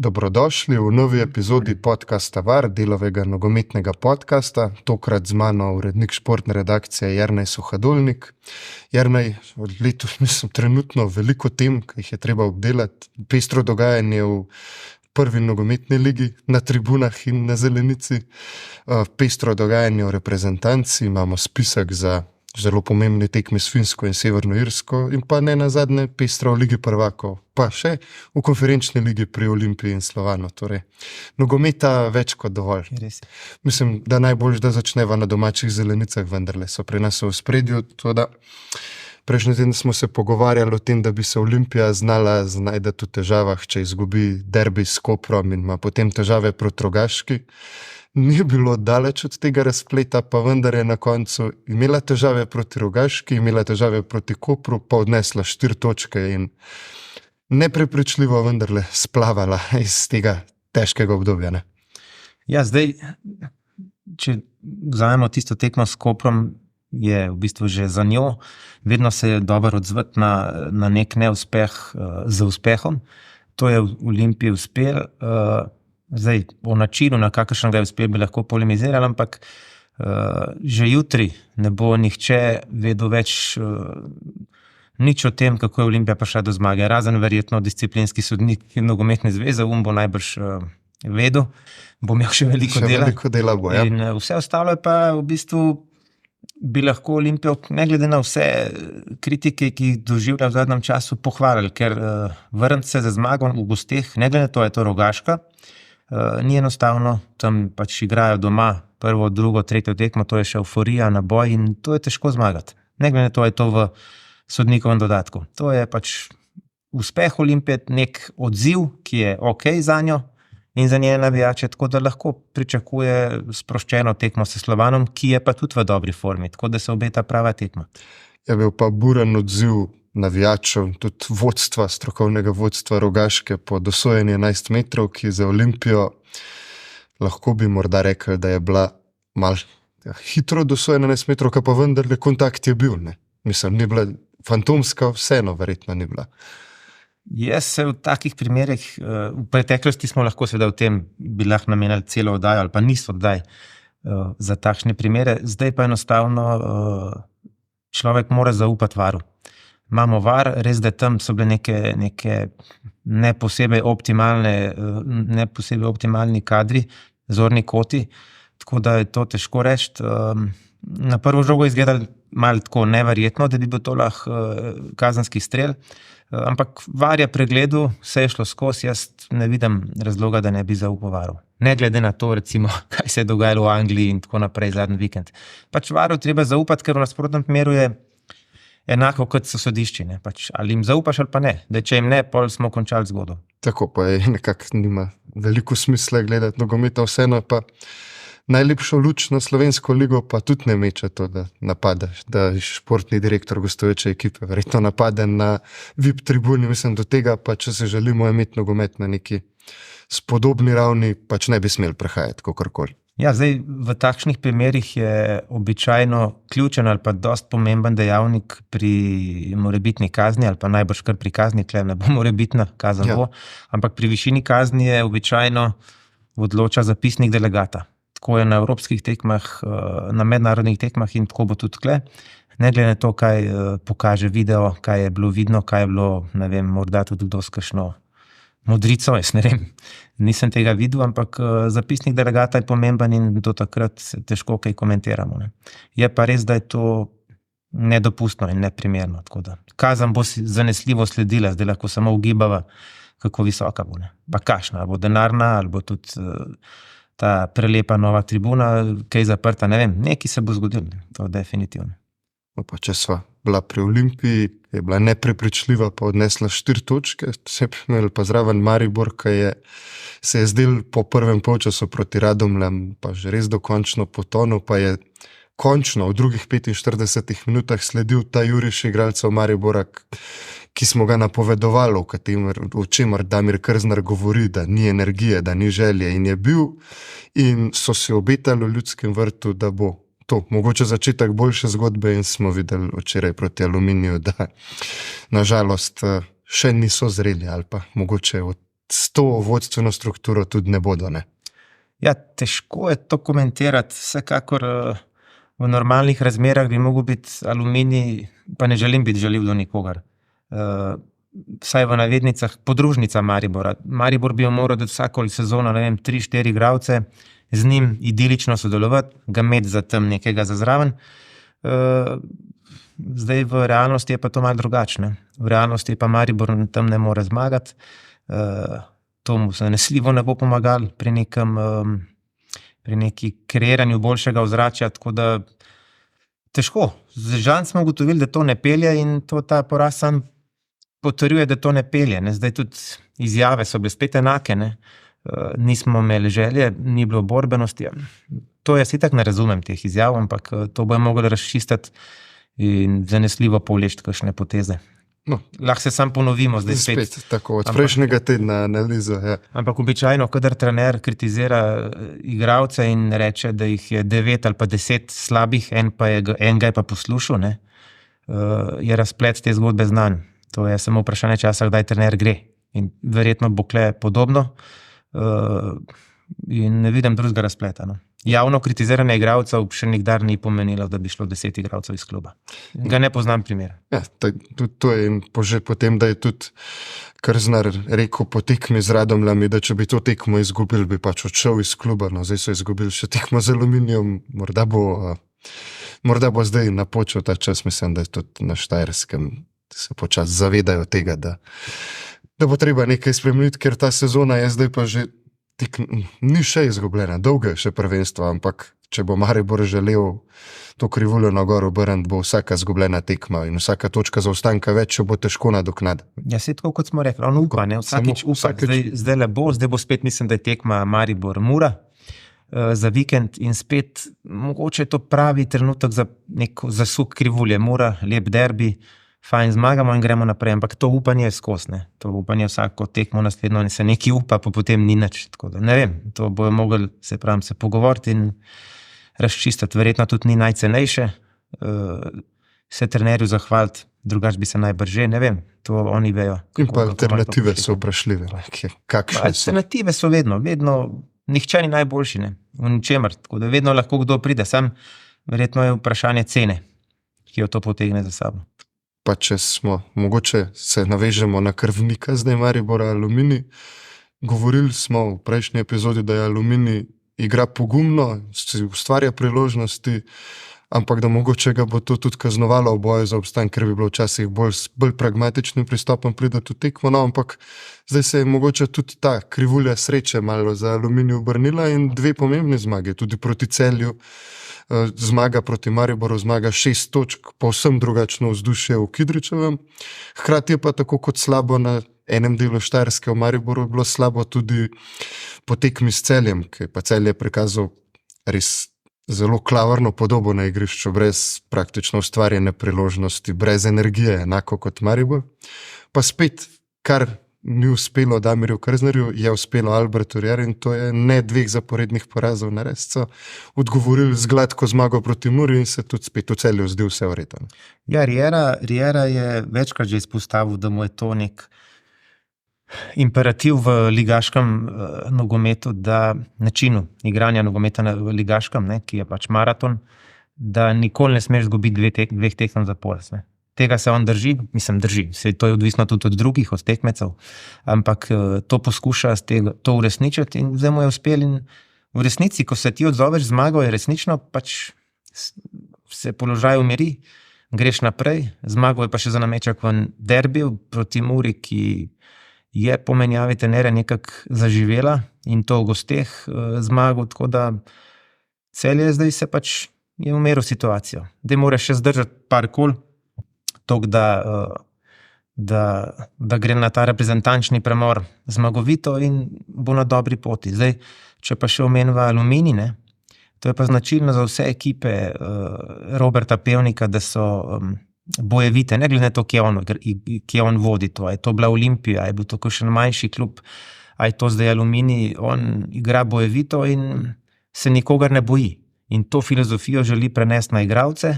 Dobrodošli v novi epizodi podcasta VAR, delovega nogometnega podcasta. Tokrat z mano urednik športne redakcije Jernej Suhadolnik. Jernej, od letos mislim trenutno veliko tem, ki jih je treba obdelati. Pestro dogajanje v prvi nogometni ligi na tribunah in na zelenici. Pestro dogajanje v reprezentanci, imamo spisek za zelo pomembne tekme s Finsko in Severno Irsko in pa ne nazadnje pestro v Ligi prvakov, pa še v konferenčni ligi pri Olimpiji in Slovanu. Torej, nogometa več kot dovolj. Mislim, da najbolj, da začneva na domačih zelenicah, vendarle so pri nas v ospredju. Prejšnji teden smo se pogovarjali o tem, da bi se Olimpija znala znajti v težavah, če izgubi derbi s Koprom in ima potem težave proti Rogaški. Ni bilo daleč od tega razpleta, pa vendar je na koncu imela težave proti Rogaški, imela težave proti Kopru, pa odnesla 4 točke in neprepričljivo vendarle splavala iz tega težkega obdobja. Ne? Ja, zdaj, če vzamemo tisto tekmo s Koprom, je v bistvu že za njo, vedno se je dobro odzvati na nek neuspeh z uspehom. To je v Olimpiji uspel. Zdaj, o načinu, na kakršnega je uspel, bi lahko polemizirali, ampak že jutri ne bo nihče vedel več nič o tem, kako je Olimpija prišla do zmage. Razen verjetno disciplinski sodnik nogometne zveze, bo najbrž vedel, bo imel še veliko dela. Bo, ja. In vse ostalo je pa v bistvu bi lahko Olimpijo, ne glede na vse kritike, ki jih doživlja v zadnjem času, pohvalili, ker vrniti se za zmago v gosteh, ne glede na to, je to Rogaška, ni enostavno, tam pač igrajo doma prvo, drugo, tretjo tekmo, to je še euforija, naboj in to je težko zmagati. Ne glede na to, je to v sodnikovem dodatku. To je pač uspeh Olimpije, nek odziv, ki je ok za njo in za njene navijače, tako da lahko pričakuje sproščeno tekmo s Slovanom, ki je pa tudi v dobri formi, tako da se obeta prava tekma. Je bil pa buren odziv navijačev, tudi vodstva, strokovnega vodstva Rogaške po dosojenju 11 metrov, ki za Olimpijo lahko bi morda rekel, da je bila malo hitro dosojena 11 metrov, pa vendarle kontakt je bil. Ne? Mislim, ni bila fantomska, vseeno verjetno ni bila. Jaz se v takih primerih, v preteklosti smo lahko seveda v tem bi lahko namenili celo oddajo ali pa niso oddaj za takšne primere, zdaj pa enostavno človek mora zaupati varu. Imamo VAR, res da tam so bile neke ne posebej optimalni kadri, zorni koti, tako da je to težko reči. Na prvo žogo izgleda malo tako neverjetno, da bi bil to lahko kazenski strel, ampak VAR je pregledal, vse je šlo skozi, jaz ne vidim razloga, da ne bi zaupal VAR-u. Ne glede na to, recimo, kaj se je dogajalo v Angliji in tako naprej zadnji vikend. Pač VAR-u treba zaupati, ker v nasprotnem primeru je enako kot so sodišči, ne? Pač, ali jim zaupaš ali pa ne. Da če jim ne, pol smo končali zgodo. Tako pa je, nekako nima veliko smisla gledati nogometa, vseeno pa najlepšo luč na slovensko ligo pa tudi ne meče to, da napadaš, da športni direktor gostujoče ekipe verjetno napade na VIP tribuni, mislim do tega, pa če se želimo imeti nogomet na neki spodobni ravni, pač ne bi smeli prehajati kakorkoli. Ja, zdaj v takšnih primerih je običajno ključen ali pa dost pomemben dejavnik pri morebitni kazni ali pa najbrž kar pri kazni, kle ne bo morebitna kazen bo, ampak pri višini kazni je običajno odloča zapisnik delegata. Tako je na evropskih tekmah, na mednarodnih tekmah in tako bo tudi kle. Ne glede na to, kaj pokaže video, kaj je bilo vidno, kaj je bilo, ne vem, morda tudi kdo s kakšno modrico, jaz ne vem, nisem tega videl, ampak zapisnik delegata je pomemben in do takrat težko kaj komentiramo. Ne. Je pa res, da je to nedopustno in neprimerno, tako da kazen bo zanesljivo sledila, zdaj lahko samo ugibava, kako visoka bo, ne. Pa kakšna, ali bo denarna, ali bo tudi ta prelepa nova tribuna, kaj zaprta, ne vem, nekaj se bo zgodilo, ne. To definitivno. Pa če sva bila pri Olimpiji, je bila neprepričljiva, pa odnesla 4 točke, se je imel pa zraven Maribor, ki se je zdel po prvem polčasu proti Radomljam, pa že res dokončno potonil, pa je končno v drugih 45 minutah sledil ta juriš igralcev Maribora, ki smo ga napovedovali, o čemer Damir Krznar govori, da ni energije, da ni želje in je bil in so se obetali v Ljudskem vrtu, da bo to mogoče začetek boljše zgodbe in smo videli včeraj proti Aluminiju, da nažalost še niso zreli ali pa mogoče od s to vodstveno strukturo tudi ne bodo. Ne? Ja, težko je to komentirati. Vsekakor v normalnih razmerah bi mogel biti Aluminij, pa ne želim biti žaljiv do nikogar. Vsaj v navednicah podružnica Maribora. Maribor bi jo moral dati vsako sezono, 3-4 igralce, z njim idilično sodelovati, ga imeti za tam nekega za zraven. Zdaj v realnosti je pa to malo drugačne. V realnosti pa Maribor tam ne more zmagati. To mu zanesljivo ne bo pomagal pri neki kreiranju boljšega ozračja, tako da težko. Žal smo ugotovili, da to ne pelje in to ta poraz sam potrjuje, da to ne pelje. Ne? Zdaj tudi izjave so bile spet enake. Ne? Nismo imeli želje, ni bilo borbenosti. To jaz itak ne razumem teh izjav, ampak to bojo mogli razčistiti in zanesljivo povleči kakšne poteze. No, lahko se sam ponovimo zdaj spet. Tako, od prejšnjega tedna analizo. Ja. Ampak običajno, kadar trener kritizira igralce in reče, da jih je 9 ali pa 10 slabih, enega je pa poslušal, ne, je razplet te zgodbe znan. To je samo vprašanje časa, kdaj trener gre. In verjetno bo kle podobno in ne vidim drugega razpleta. No. Javno kritiziranje igralcev še nikdar ni pomenilo, da bi šlo 10 igralcev iz kluba. Ga ne poznam primera. Ja, to je in že potem, da je tudi Krznar rekel po tekmi z Radomljami, da če bi to tekmo izgubili, bi pač odšel iz kluba. No, zdaj so izgubili še tekmo z Aluminijem. Morda bo zdaj napočil ta čas, mislim, da je tudi na Štajerskem, da se počas zavedajo tega, da bo treba nekaj spremeniti, ker ta sezona je zdaj pa že ni še izgubljena, dolga je še prvenstvo, ampak če bo Maribor želel to krivuljo na gor obrniti, bo vsaka izgubljena tekma in vsaka točka zaostanka več, bo težko nadoknaditi. Ja, se tako kot smo rekli, on upa, ne? Vsakič upa, zdaj bo spet, mislim, da je tekma Maribor-Mura za vikend in spet mogoče je to pravi trenutek za nek zasuk krivulje. Mura, lep derbi, fajn, zmagamo in gremo naprej, ampak to upanje je skosne. To upanje vsako tekmo naslednjo in se neki upa, pa potem ni nič. Tako da ne vem, to bojo mogli se pogovoriti in razčistiti. Verjetno tudi ni najcenejše se trenerju zahvaliti, drugač bi se najbrž že, ne vem, to oni vejo. In pa alternative so vprašljive. Alternative so vedno, nihče ni najboljši, ne, v ničemer, tako da vedno lahko kdo pride, sam verjetno je vprašanje cene, ki jo to potegne za sabo. Pa če mogoče se navežemo na krvnika, zdaj Maribora Aluminij, govorili smo v prejšnji epizodi, da je Aluminij igra pogumno, si ustvarja priložnosti, ampak da mogoče ga bo to tudi kaznovalo v boju za obstan, ker bi bilo včasih bolj pragmatičnim pristopom pridati v tekmo, no, ampak zdaj se je mogoče tudi ta krivulja sreče malo za Aluminij obrnila in 2 pomembne zmage, tudi proti Celju. Zmaga proti Mariboru, zmaga 6 točk, povsem drugačno vzdušje v Kidričevem. Hkrati je pa tako kot slabo na enem delu Štajerske v Mariboru, bilo slabo tudi po tekmi s Celjem, ki pa Celj je prikazal res zelo klavrno podobo na igrišču, brez praktično ustvarjene priložnosti, brez energije, enako kot Maribor. Pa spet, kar ni uspelo Damirju Krznarju, je uspelo Albertu Rieru in to je ne 2 zaporednih porazov na res, so odgovorili z gladko zmago proti Muri in se tudi spet v Celju zdi vse vredno. Ja, Riera je večkrat že izpostavil, da mu je to nek imperativ v ligaškem nogometu, da načinu igranja nogometa v ligaškem, ne, ki je pač maraton, da nikoli ne smeš izgubiti 2 tekem zapored. Tega se on drži, drži, to je odvisno tudi od drugih, od tekmecev, ampak to poskuša to uresničiti in zdaj mu je uspel in v resnici, ko se ti odzoveš zmago, je resnično pač se položaj umiri, greš naprej, zmago je pa še za nameček v derbiju proti Muri, ki je po menjavi trenerja nekako zaživela in to v gosteh zmago, tako da Celje zdaj se pač je umeril situacijo. Zdaj mora še zdržati par kol, toliko, da gre na ta reprezentančni premor zmagovito in bo na dobri poti. Zdaj, če pa še omeniva Aluminij, ne, to je pa značilno za vse ekipe Roberta Pevnika, da so bojevite, ne glede na to, kje on vodi to. Je to bila Olimpija, je bil to še manjši klub, a je to zdaj Aluminij, on igra bojevito in se nikogar ne boji. In to filozofijo želi prenesti na igralce.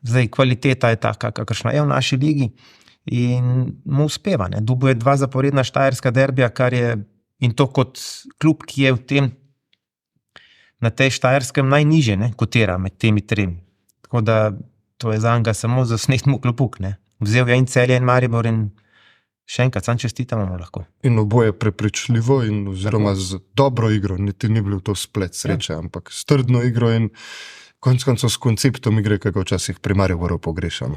Zdaj, kvaliteta je taka, kakršna je v naši ligi in mu uspeva. Dobil je 2 zaporedna štajerska derbija, kar je in to kot klub, ki je na tej štajerskem najnižje kotira med temi 3. Tako da to je za njega samo za sneh mu klopuk. Vzel je in Celje in Maribor in še enkrat, sam čestitamo mu lahko. In oboje prepričljivo in oziroma z dobro igro, niti ni bil to splet sreče, ampak s trdno igro in konec koncev s konceptom igre, ki ga včasih pri Mariboru pogrešamo.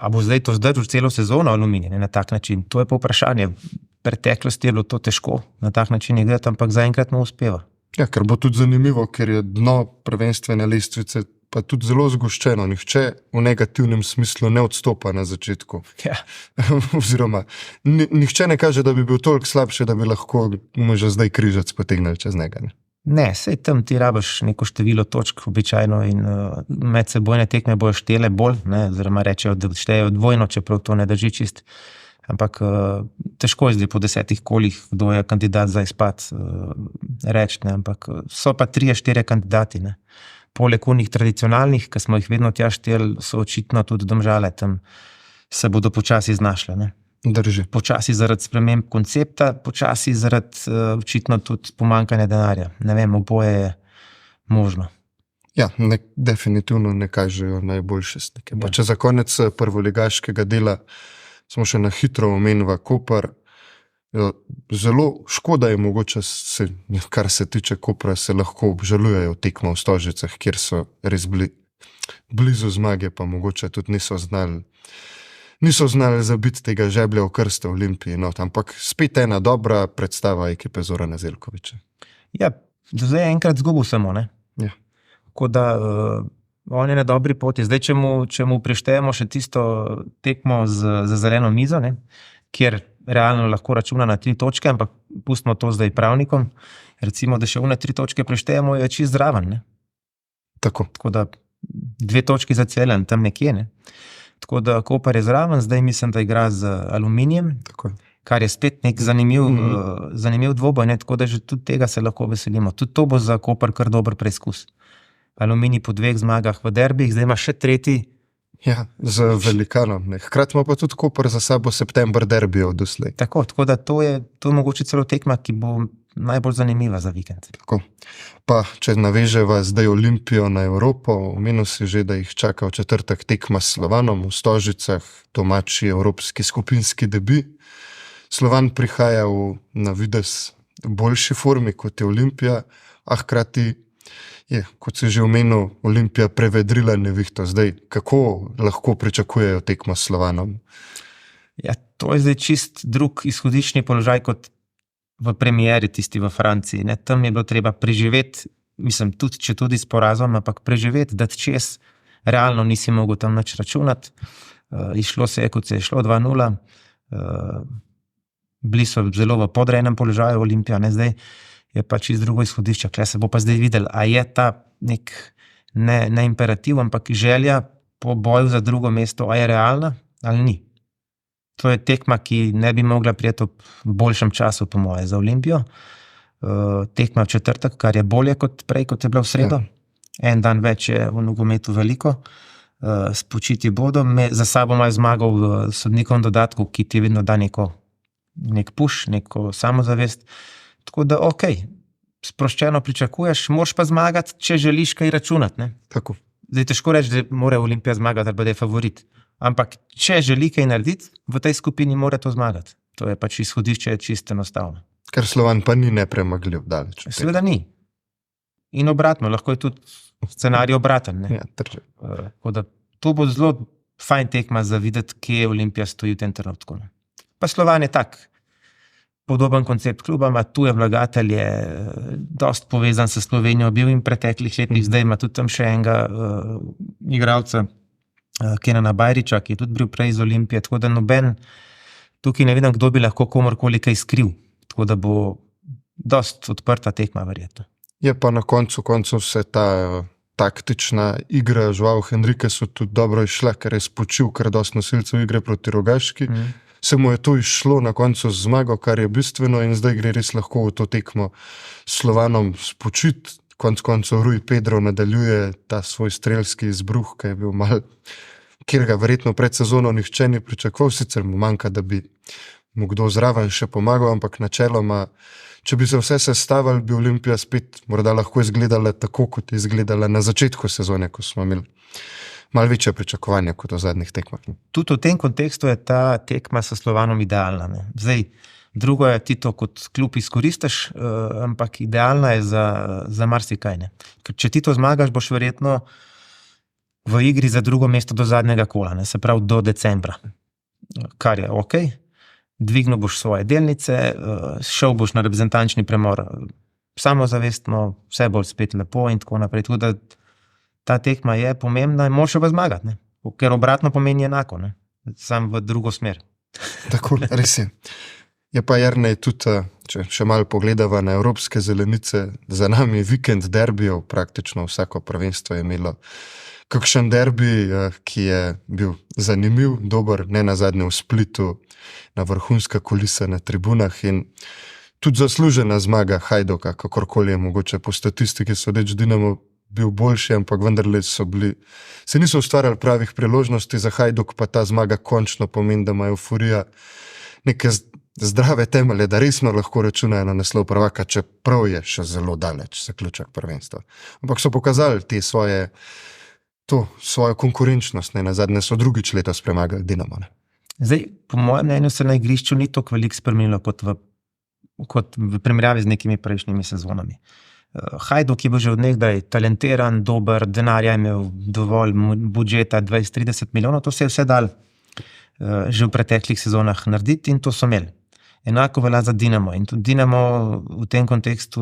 A bo zdaj to zdržal celo sezono Aluminij na tak način? To je pa vprašanje. V preteklosti je bilo to težko na tak način igrati, ampak zaenkrat mu uspeva. Ja, ker bo tudi zanimivo, ker je dno prvenstvene lestvice pa tudi zelo zgoščeno. Nihče v negativnem smislu ne odstopa na začetku. Ja. Oziroma, nihče ne kaže, da bi bil toliko slabše, da bi lahko mu že zdaj križac potegnili čez njega. Ne, sej tam ti rabiš neko število točk običajno in medsebojne tekme bojo štele bolj, oziroma rečejo, da štejejo dvojno, čeprav to ne drži čist. Ampak težko je zdaj po 10 kolih, kdo je kandidat za izpad reči, ampak so pa 3-4 kandidati. Poleg unih tradicionalnih, ki smo jih vedno tja šteli, so očitno tudi Domžale, tam se bodo počasi znašle. Drži. Počasi zaradi sprememb koncepta, počasi zaradi očitno tudi pomanjkanja denarja. Ne vem, oboje je možno. Ja, definitivno ne kažejo najboljše slike. Pa če za konec prvoligaškega dela smo še na hitro omenili Koper. Zelo škoda je mogoče, kar se tiče Kopra, se lahko obžalujejo tekmo v Stožicah, kjer so res bili blizu zmage, pa mogoče tudi niso znali zabiti tega žeblja v krste Olimpiji. Ampak spet ena dobra predstava ekipe Zorana Zeljkovića. Ja, do zdaj je enkrat zgubil samo. Ja. Tako da on je na dobri poti. Zdaj, če mu prištejemo še tisto tekmo za zeleno mizo, kjer realno lahko računa na 3 točke, ampak pustimo to zdaj pravnikom. Recimo, da še 3 točke prištejemo, je čist zraven. Tako da 2 točki za Celje, tam nekje. Tako da Koper je zraven, zdaj mislim, da igra z Aluminijem, kar je spet nek zanimiv dvoboj, tako da že tudi tega se lahko veselimo. Tudi to bo za Koper kar dober preizkus. Aluminij po 2 zmagah v derbih, zdaj ima še 3. Ja, z velikanom. Hkrati ima pa tudi Koper za sabo september derbijo doslej. Tako da to je mogoče celo tekma, ki bo najbolj zanimiva za vikend. Tako. Pa, če naveževa zdaj Olimpijo na Evropo, omenil si že, da jih čaka v četrtek tekma s Slovanom v Stožicah, domači evropski skupinski debi. Slovan prihaja na videz boljši formi kot je Olimpija, a hkrati je, kot si že omenil, Olimpija prevedrila nevihto. Zdaj, kako lahko pričakujejo tekmo s Slovanom? Ja, to je zdaj čist drug izhodiščni položaj kot v premieri tisti v Franciji. Tam je bilo treba preživeti, mislim, tudi s porazom, ampak preživeti, dati čez, realno nisi mogel tam nič računati. Išlo se je, kot se je šlo, 2-0. Bili so zelo v podrejenem položaju Olimpija, zdaj je pa čisto drugo izhodišče. Kle se bo pa zdaj videl, a je ta nek ne imperativ, ampak želja po boju za drugo mesto, a je realna ali ni. To je tekma, ki ne bi mogla prijeti v boljšem času, po moje, za Olimpijo. Tekma v četrtek, kar je bolje kot prej, kot je bila v sredo. Ja. En dan več je v nogometu veliko. Spočiti bodo. Za sabo imajo zmago v sodnikovem dodatku, ki ti vedno da nek push, neko samozavest. Tako da, sproščeno pričakuješ, moraš pa zmagati, če želiš kaj računati. Tako. Zdaj težko reči, da mora Olimpija zmagati ali da je favorit. Ampak, če želi kaj narediti, v tej skupini mora to zmagati. To je pač izhodišče čisto enostavno. Ker Slovan pa ni nepremagljiv daleč. Seveda ni. In obratno, lahko je tudi scenarij obraten. Ja, to bo zelo fajn tekma za videti, kje Olimpija stoji v tem trenutku. Pa Slovan je tak. Podoben koncept kluba, ima tuje vlagatelje, dosti povezan s Slovenijo, bil in preteklih letih, zdaj ima tudi tam še enega igralca, Kenana Bajriča, ki je tudi bil prej iz Olimpije, tako da noben tukaj ne vidim, kdo bi lahko komorkoli kaj skril, tako da bo dosti odprta tekma verjetno. Je pa na koncu se ta taktična igra Joao Henriquesu tudi dobro išla, ker je spočil kar dosti nosilcev igre proti Rogaški. Se mu je to išlo na koncu z zmago, kar je bistveno in zdaj gre res lahko v to tekmo s Slovanom spočiti. Konec koncev Rui Pedro nadaljuje ta svoj strelski izbruh, ki je bil malo kjer ga verjetno pred sezono nihče ni pričakoval, sicer mu manjka, da bi mu kdo zraven še pomagal, ampak načeloma, če bi se vse sestavili, bi Olimpija spet morda lahko izgledala tako, kot je izgledala na začetku sezone, ko smo imeli malo večje pričakovanja kot v zadnjih tekmah. Tudi v tem kontekstu je ta tekma s Slovanom idealna. Ne? Zdaj, drugo je, ti to kot klub izkoristiš, ampak idealna je za marsikaj. Ne? Ker če ti to zmagaš, boš verjetno v igri za drugo mesto do zadnjega kola, ne? Se pravi do decembra, kar je ok. Dvignil boš svoje delnice, šel boš na reprezentančni premor samozavestno, vse bo spet lepo in tako naprej. Tudi, da ta tekma je pomembna in moraš pa zmagati, ne? Ker obratno pomeni enako, ne? Sam v drugo smer. Tako, res je. Je pa Jernej tudi, če še malo pogledava na evropske zelenice, za nami vikend derbijev, praktično vsako prvenstvo je imelo kakšen derbi, ki je bil zanimiv, dober, ne nazadnje v Splitu, na vrhunska kulisa na tribunah in tudi zaslužena zmaga Hajduka, kakorkoli je mogoče po statistiki sodeč Dinamo bil boljši, ampak vendarle se niso ustvarjali pravih priložnosti za Hajduk, pa ta zmaga končno pomeni, da ima euforija neke zdrave temelje, da resno lahko računajo na naslov prvaka, čeprav je še zelo daleč zaključek prvenstva. Ampak so pokazali svojo konkurenčnost, ne, nazadnje so drugič letos premagali Dinamo. Ne. Zdaj, po mojem mnenju se na igrišču ni toliko veliko spremenilo kot v primerjavi z nekimi prejšnjimi sezonami. Hajduk je bil že od nekdaj talentiran, dober, denarja je imel dovolj, budžeta 20-30 milijonov, to se je vse dal že v preteklih sezonah narediti in to so imeli. Enako velja za Dinamo in tudi Dinamo v tem kontekstu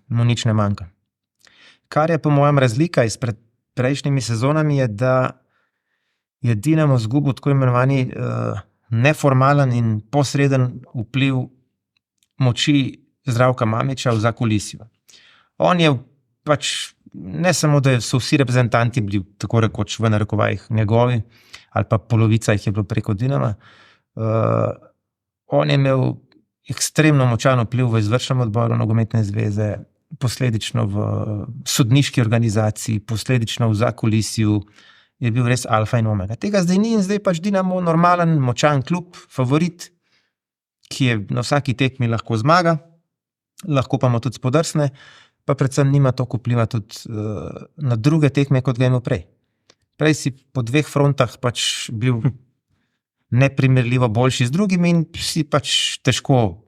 mu nič ne manjka. Kar je po mojem razlika izpred prejšnjimi sezonami je, da je Dinamo zgubil tako imenovani neformalen in posreden vpliv moči Zdravka Mamića v zakulisju. On je pač, ne samo, da so vsi reprezentanti bili tako rekoč v narekovajih njegovi, ali pa polovica jih je bilo preko Dinama, on je imel ekstremno močan vpliv v izvršnem odboru nogometne zveze, posledično v sodniški organizaciji, posledično v zakulisju, je bil res alfa in omega. Tega zdaj ni in zdaj pač Dinamo normalen, močan klub, favorit, ki je na vsaki tekmi lahko zmaga, lahko pa mu tudi spodrsne, pa predvsem nima toliko vpliva tudi na druge tekme, kot ga je imel prej. Prej si po dveh frontah pač bil neprimerljivo boljši z drugimi in si pač težko,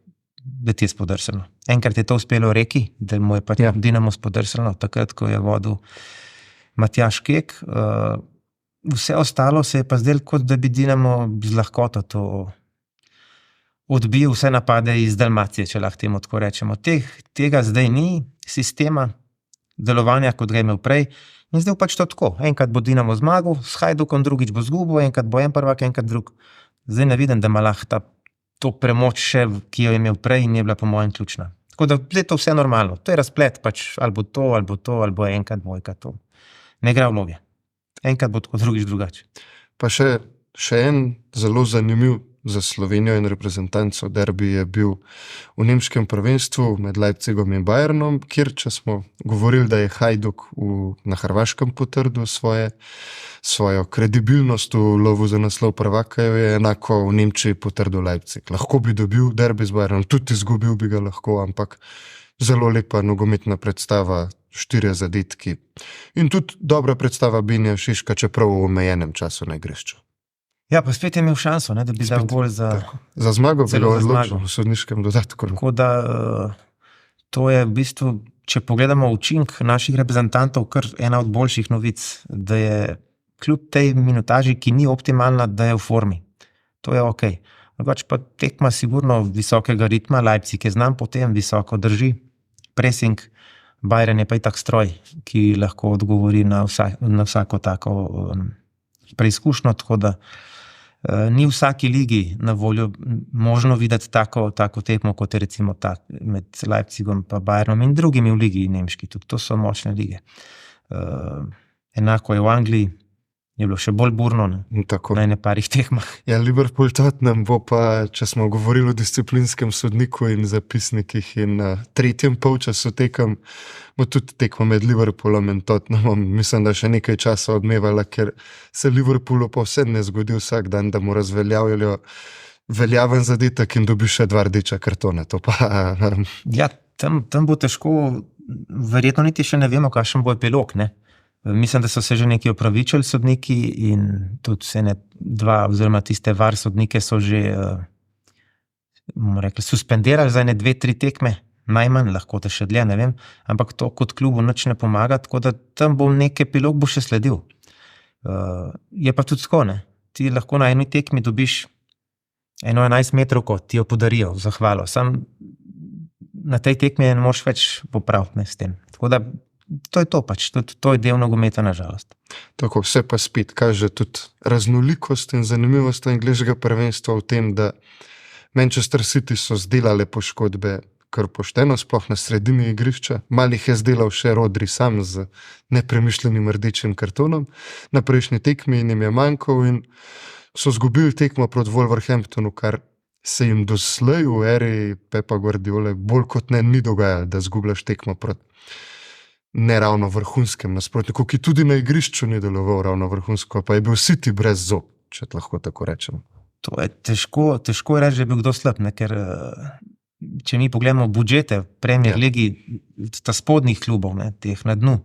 da ti je spodrsano. Enkrat je to uspelo Reki, da mu je pač Dinamo spodrsano, takrat, ko je vodil Matjaž Kek. Vse ostalo se je pa zdelo, kot da bi Dinamo z lahkoto to odbil vse napade iz Dalmacije, če lahko temu tako rečemo. Tega zdaj ni, sistema delovanja, kot ga je imel prej, in zdaj pač to tako. Enkrat bo Dinamo zmagal, s Hajdukom drugič bo zgubil, enkrat bo en prvak, enkrat drug. Zdaj ne vidim, da ima lahko to premoč še, ki jo je imel prej in je bila po mojem ključna. Tako da je to vse normalno. To je razplet, pač ali bo to, ali bo enkrat, dvojka to. Ne igra vloge. Enkrat bo tako, drugič drugače. Pa še en zelo zanimiv za Slovenijo in reprezentanco derbi je bil v nemškem prvenstvu med Leipzigom in Bayernom, kjer, če smo govorili, da je Hajduk na Hrvaškem potrdil svojo kredibilnost v lovu za naslov prvaka, je enako v Nemčiji potrdil Leipzig. Lahko bi dobil derbi z Bayernom, tudi izgubil bi ga lahko, ampak zelo lepa nogometna predstava, 4 zadetki in tudi dobra predstava Benija Šiška, čeprav v omejenem času na igrišču. Ja, pa spet je imel šanso, ne, da bi dal gol za zmago, bilo odločil v sodniškem dodatku. Tako da to je v bistvu, če pogledamo učink naših reprezentantov, kar ena od boljših novic, da je kljub tej minutaži, ki ni optimalna, da je v formi. To je ok. Pač pa tekma sigurno visokega ritma, Leipzig je znam potem, visoko drži, pressing, Bayern je pa itak stroj, ki lahko odgovori na vsako tako preizkušnjo, tako da ni v vsaki ligi na voljo možno videti tako tekmo, kot je recimo ta med Leipzigom pa Bayernom in drugimi v ligi nemški, tudi to so močne lige. Enako je v Angliji, je bilo še bolj burno, ne? In tako. Na ene parih tekmah. Ja, Liverpool Tottenham bo pa, če smo govorili o disciplinskem sodniku in zapisnikih in tretjem polčasu tekem, bo tudi tekmo med Liverpoolom in Tottenhamom, mislim, da še nekaj časa odmevala, ker se Liverpoolu pa vse ne zgodi vsak dan, da mu razveljavljajo veljaven zadetek in dobi še 2 rdeča kartona. To pa, Ja, tam bo težko, verjetno niti še ne vemo, kakšen bo epilog, ne. Mislim, da so se že neki opravičili sodniki in tudi se 2 oziroma tiste VAR sodnike so že bomo rekli, suspendirali za 1, 2, 3 tekme, najmanj, lahko te še dlje, ne vem, ampak to kot klubu nič ne pomaga, tako da tam bo nek epilog bo še sledil. Je pa tudi tako, ne, ti lahko na eni tekmi dobiš eno 11 metrovko, ti jo podarijo, zahvalo, sam na tej tekmi ne moreš več popraviti, ne, s tem. Tako da to je to pač, to je del nogometa, na žalost. tako vse pa spet kaže tudi raznolikost in zanimivost angleškega prvenstva v tem, da Manchester City so zdelale poškodbe kar pošteno, sploh na sredini igrišča. Malih je zdelal še Rodri sam z nepremišljenim rdečim kartonom na prejšnji tekmi in jim je manjkal in so zgubili tekmo proti Wolverhamptonu, kar se jim doslej v eri Pepa Guardiole bolj kot ne ni dogajalo, da zgubljaš tekmo proti neravno vrhunskem nasprotniku, ki tudi na igrišču ni deloval ravno vrhunsko, pa je bil City brez zob, če lahko tako rečem. To je težko reči, da je bil kdo slab, ne, ker če mi pogledamo budžete Premier Ligi, ta spodnjih klubov, ne, teh na dnu,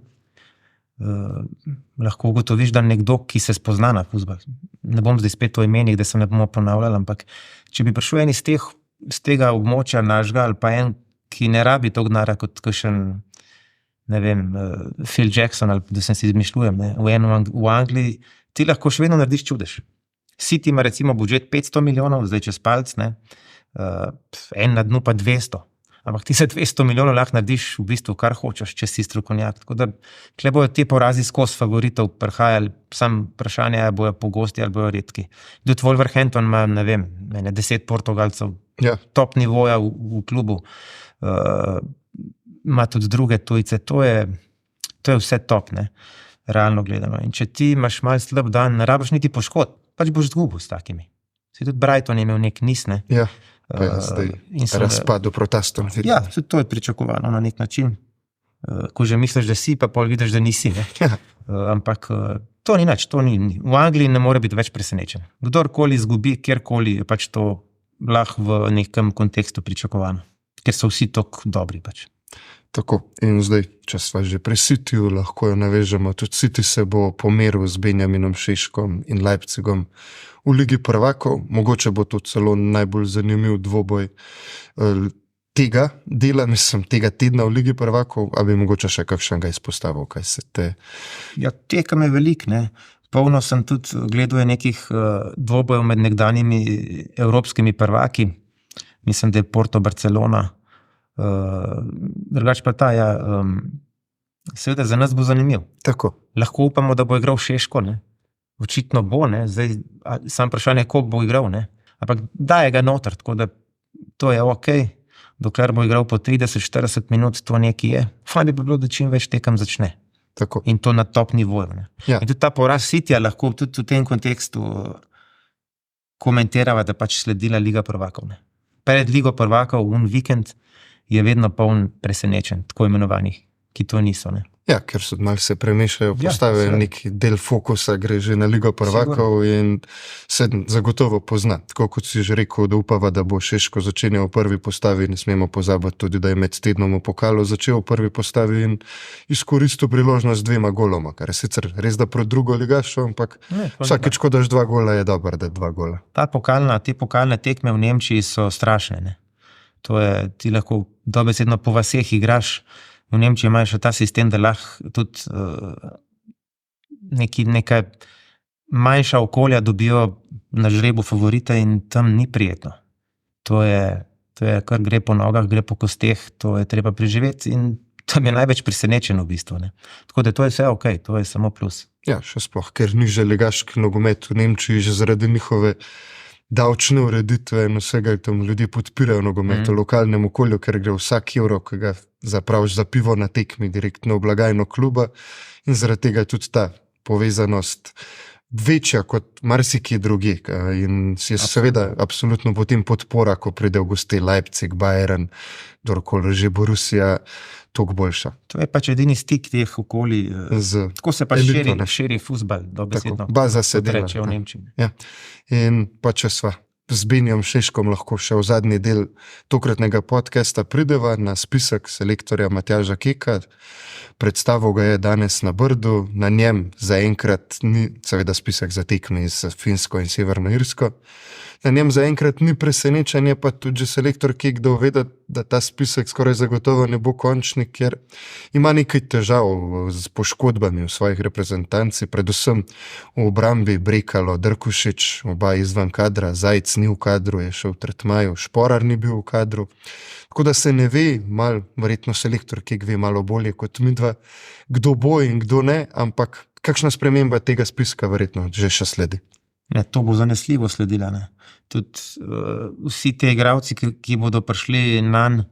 lahko ugotoviš, da nekdo, ki se spozna na fuzbal, ne bom zdaj spet o imenih, da se ne bomo ponavljali, ampak če bi prišel en iz tega območja našega ali pa en, ki ne rabi toliko denarja kot kakšen, ne vem, Phil Jackson ali da se si izmišljujem, ne, v Angliji, ti lahko še vedno narediš čudež. City ima recimo budžet 500 milijonov, zdaj čez palc, ne, en na dnu pa 200. Ampak ti se 200 milijonov lahko narediš v bistvu kar hočeš, če si strokovnjak. Tako da tukaj bojo te porazi skozi favoritov prihajali, sam vprašanje je, bojo pogosti ali bojo redki. Tudi Wolverhampton ima, ne vem, 10 Portugalcev, top nivoja v klubu, ima tudi druge tujce, to je vse top, ne, realno gledano. In če ti imaš malo slab dan, ne rabiš niti poškodb, pač boš zgubil s takimi. Si tudi Brighton je imel nek niz, ne. Ja, pa je zdaj razpadu proti Aston Villi. Ja, to je pričakovano na nek način. Ko že misliš, da si, pa pol vidiš, da nisi, ne. Ampak to ni nič, to ni. V Angliji ne more biti več presenečen. Kdorkoli izgubi, kjerkoli, je pač to lahko v nekem kontekstu pričakovano. Ker so vsi tako dobri pač. Tako, in zdaj, če sva že pri Cityju, lahko jo navežemo. Tudi City se bo pomeril z Benjaminom Šeškom in Leipzigom v Ligi prvakov. Mogoče bo to celo najbolj zanimiv dvoboj tega dela, tega tedna v Ligi prvakov, a bi mogoče še kakšnega izpostavil, kaj se te... Ja, tekem je velik, ne. Polno sem tudi gledal nekih dvobojev med nekdanjimi evropskimi prvaki. Mislim, da je Porto, Barcelona. Drugač pa seveda za nas bo zanimiv. Tako. Lahko upamo, da bo igral Šeško, ne. Očitno bo, ne. Zdaj, sam vprašanje, koliko bo igral, ne. Ampak daje ga noter, tako da to je okej. Dokler bo igral po 30-40 minut, to nekaj je. Fajn bi bilo, da čim več tekem začne. Tako. In to na top nivoju, ne. Ja. In tudi ta poraz Cityja lahko tudi v tem kontekstu komentirava, da pač sledila Liga prvakov, ne. Pred Ligo prvakov, vikend, je vedno poln presenečen, tako imenovanih, ki to niso, ne. Ja, ker so malo se premešajo, postavijo neki del fokusa, gre že na Ligo prvakov in se zagotovo pozna. Tako kot si že rekel, da upava, da bo Šeško začenjal v prvi postavi, ne smemo pozabiti tudi, da je med tednom v pokalu začel v prvi postavi in izkoristil priložnost 2 goloma, kar je sicer res da proti drugo ligašo, ampak vsakeč, ko daš 2 gola, je dobro, da 2 gola. Te pokalne tekme v Nemčiji so strašne, ne. To je, ti lahko dobesedno po vaseh igraš. V Nemčiji imajo še ta sistem, da lahko tudi neka manjša okolja dobijo na žrebu favorita in tam ni prijetno. To je, kar gre po nogah, gre po kosteh, to je treba preživeti in tam je največ presenečen v bistvu, ne. Tako da to je vse okej, to je samo plus. Ja, še sploh, ker nižje ligaški nogomet v Nemčiji že zaradi njihove davčne ureditve in vsega, tam ljudje podpirajo nogomet v lokalnem okolju, ker gre vsak evro, ki ga zapraviš za pivo na tekmi, direktno v blagajno kluba in zaradi tega je tudi ta povezanost večja kot marsikje drugi. In je seveda absolutno potem podpora, ko pride v gosti Leipzig, Bayern, kdorkoli že Borussia, toliko boljša. To je pač edini stik teh okolij. Tako se pač širi fuzbal, dobesedno. Baza se dela. Reče v Nemčiji. Ja. In pa če sva z Benjom Šeškom lahko še v zadnji del tokratnega podcasta prideva na spisek selektorja Matjaža Keka. Predstavil ga je danes na Brdu, na njem zaenkrat ni, seveda spisek za tekme z Finsko in Severno Irsko, na njem zaenkrat ni presenečenje, pa tudi selektor Kek doveda, da ta spisek skoraj zagotovo ne bo končni, ker ima nekaj težav z poškodbami v svojih reprezentanci, predvsem v obrambi Brekalo, Drkušič, oba izvan kadra, Zajc ni v kadru, je šel v tretmaju, Šporar ni bil v kadru, tako da se ne ve, verjetno selektor Kek ve malo bolje kot midva, kdo bo in kdo ne, ampak kakšna sprememba tega spiska verjetno že še sledi. Ja, to bo zanesljivo sledila. Ne? Tudi vsi te igralci, ki bodo prišli nanj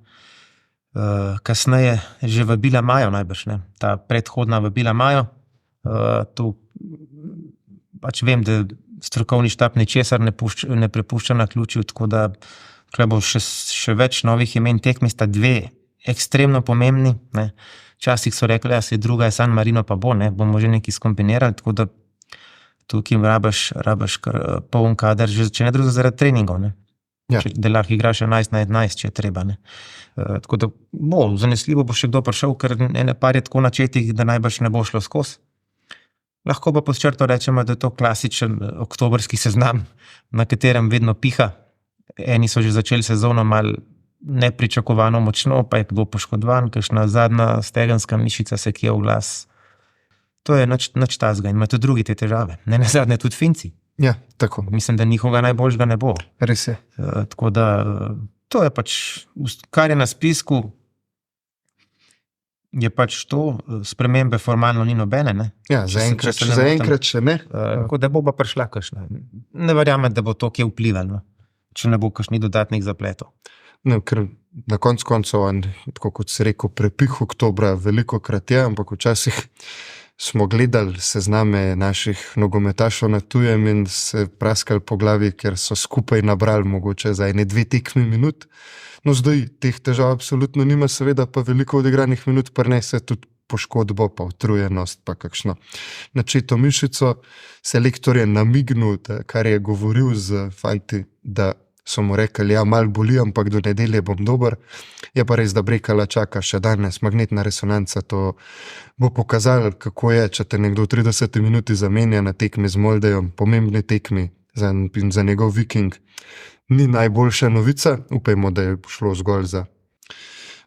kasneje, že vabila imajo najbrž. Ne? Ta predhodna vabila imajo. To pač vem, da strokovni štab ničesar ne prepušča na ključju, tako da tukaj bo še več novih imen. Tekmi sta dve ekstremno pomembni. Ne? Včasih so rekli, da se druga je San Marino, pa bomo že nekaj skombinirali, tako da tukaj rabaš kar poln kader, že če ne drugo zaradi treningov, ne? Ja. Da lahko igraš 11 na 11, če je treba. Ne? Tako da zanesljivo bo še kdo prišel, ker ene par je tako načetih, da najbrž ne bo šlo skozi. Lahko pa pod črto rečemo, da je to klasičen oktobrski seznam, na katerem vedno piha. Eni so že začeli sezono malo nepričakovano močno, pa je kdo poškodovan, kakšna zadnja stegenska mišica se kje v glas. To je nič tazga in ima tudi drugi te težave. Ne nazadnje tudi Finci. Ja, tako. Mislim, da njihovega najboljšega ne bo. Res je. Tako da, to je pač, kar je na spisku, je pač to, spremembe formalno ni nobene. Ne? Ja, zaenkrat še ne. Tako da bo pa prišla kakšna. Ne verjamem, da bo to kje vplivalo, če ne bo kakšnih dodatnih zapletov. No, ker na koncu, tako kot si rekel, prepih oktobra veliko krat je, ampak včasih smo gledali sezname naših nogometašov na tujem in se praskali po glavi, ker so skupaj nabrali mogoče za 1-2 tekmi minut. No, zdaj teh težav absolutno nima, seveda pa veliko odigranih minut prinese tudi poškodbo, pa utrujenost, pa kakšno načeto mišico. Selektor je namignil, kar je govoril z fanti, da so mu rekli, ja, malo boli, ampak do nedelje bom dober. Je pa res, da Brekala čaka še danes magnetna resonanca, to bo pokazalo, kako je, če te nekdo v 30 minuti zamenja na tekmi z Moldejom, pomembni tekmi za njegov Viking. Ni najboljša novica, upajmo, da je šlo zgolj za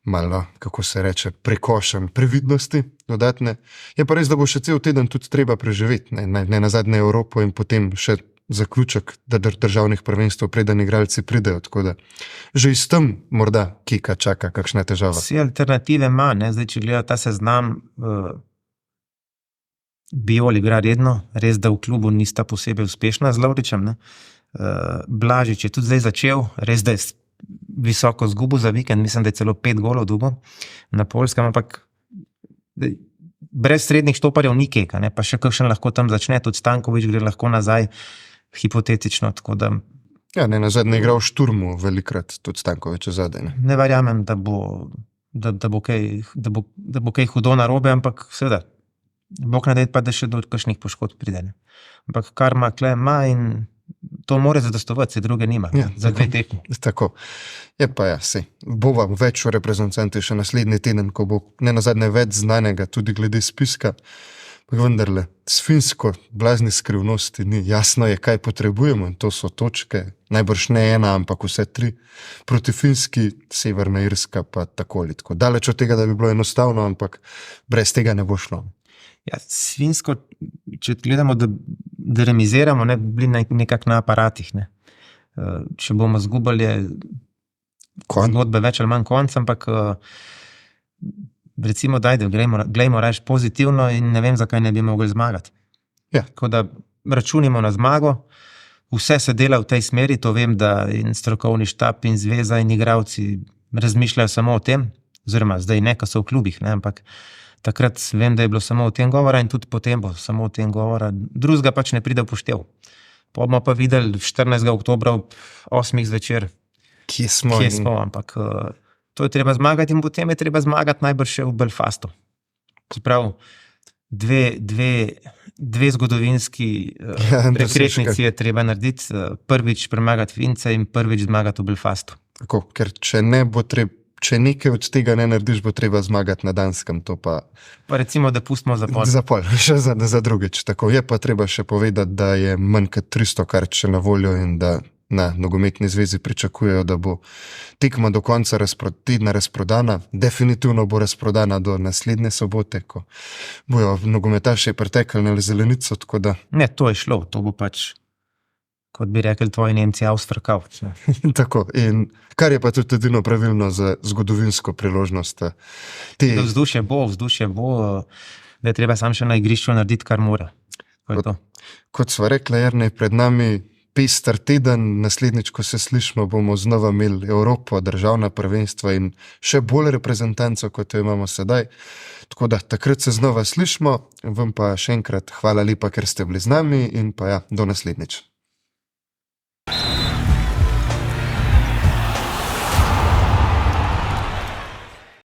malo, kako se reče, prekošen previdnosti dodatne. Je pa res, da bo še cel teden tudi treba preživeti, ne nazadnje Evropo in potem še zaključek državnih prvenstv, preden igralci pridejo, tako da že iz tem morda Keka čaka kakšna težava. Vsi alternative ima, ne? Zdaj, če gleda ta seznam, Biol igra redno, res, da v klubu nista posebej uspešna z Lovričem, ne? Blažič je tudi zdaj začel, res, da je visoko zgubo za vikend, mislim, da je celo 5 golov dobil na Poljskem, ampak brez srednjih štoparjev ni Keka, ne? Pa še kakšen lahko tam začne, tudi Stankovič gre lahko nazaj, hipotetično, tako da... Ja, ne nazadnje igral v Šturmu velikrat, tudi Stankovič zadaj. Ne verjamem, da bo kaj hudo narobe, ampak seveda, Bog nadej pa, da še do kakšnih poškodb pride. Ne? Ampak kar ima kle, ima in to mora zadostovati, se druge nima, ja, za 2 tekmi. Tako, je pa ja, bova več o reprezentanti še naslednji teden, ko bo ne nazadnje več znanega tudi glede spiska. Vendarle, s Finsko blazni skrivnosti ni. Jasno je, kaj potrebujemo in to so točke, najbrž ne 1, ampak vse 3. Proti Finski, Severna Irska pa takoli. Tako daleč od tega, da bi bilo enostavno, ampak brez tega ne bo šlo. Ja, s Finsko, če gledamo, da remiziramo, ne bi bili nekak na aparatih. Ne. Če bomo zgubali, zgodbe več ali manj konc, ampak recimo, glejmo reč pozitivno in ne vem, zakaj ne bi mogli zmagati. Ja. Tako da računimo na zmago, vse se dela v tej smeri, to vem, da in strokovni štab in zveza in igralci razmišljajo samo o tem, oziroma zdaj ne, ko so v klubih, ne, ampak takrat vem, da je bilo samo o tem govora in tudi potem bo samo o tem govora. Drugega pač ne pride v poštev. Pa bomo pa videli 14. oktobra ob 8. zvečer, Kje smo? kje smo, ampak to je treba zmagati in potem je treba zmagati najbrž še v Belfastu. Prav, dve zgodovinski prekretnici je treba narediti. Prvič premagati Fince in prvič zmagati v Belfastu. Tako, ker če nekaj od tega ne narediš, bo treba zmagati na Danskem. To pa recimo, da pustimo za pol. Za pol, še za drugič. Tako je pa treba še povedati, da je manj kot 300 kart še na voljo in da na Nogometni zvezi pričakujejo, da bo tekma do konca tedna razprodana. Definitivno bo razprodana do naslednje sobote, ko bojo nogometaši pretekali na zelenico. Ne, to je šlo, to bo pač, kot bi rekli tvoji Nemci, Ausverkauf. Tako, in kar je pa tudi edino pravilno za zgodovinsko priložnost. Vzdušje bo, da je treba sam še na igrišču narediti, kar mora. Kot sva rekla, Jernej, pred nami pester teden, naslednjič, ko se slišimo, bomo znova imeli Evropo, državna prvenstva in še bolj reprezentanco, kot jo imamo sedaj. Tako da takrat se znova slišimo, vam pa še enkrat hvala lepa, ker ste bili z nami in pa ja, do naslednjič.